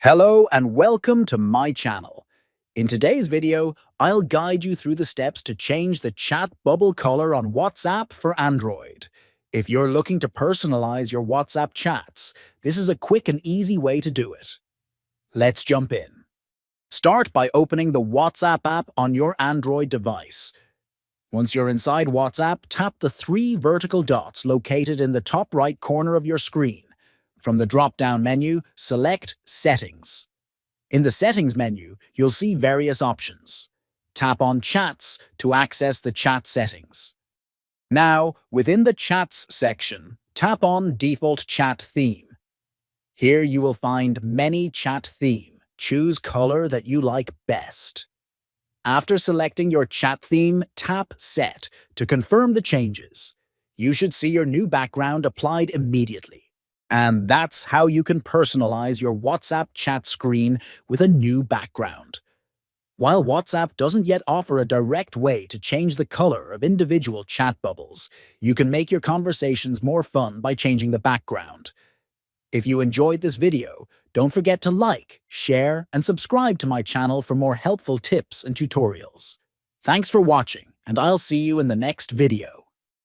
Hello and welcome to my channel. In today's video, I'll guide you through the steps to change the chat bubble color on WhatsApp for Android. If you're looking to personalize your WhatsApp chats, this is a quick and easy way to do it. Let's jump in. Start by opening the WhatsApp app on your Android device. Once you're inside WhatsApp, tap the three vertical dots located in the top right corner of your screen. From the drop-down menu, select Settings. In the Settings menu, you'll see various options. Tap on Chats to access the chat settings. Now, within the Chats section, tap on Default Chat Theme. Here you will find Many Chat Theme. Choose color that you like best. After selecting your chat theme, tap Set to confirm the changes. You should see your new background applied immediately. And that's how you can personalize your WhatsApp chat screen with a new background. While WhatsApp doesn't yet offer a direct way to change the color of individual chat bubbles, you can make your conversations more fun by changing the background. If you enjoyed this video, don't forget to like, share, and subscribe to my channel for more helpful tips and tutorials. Thanks for watching, and I'll see you in the next video.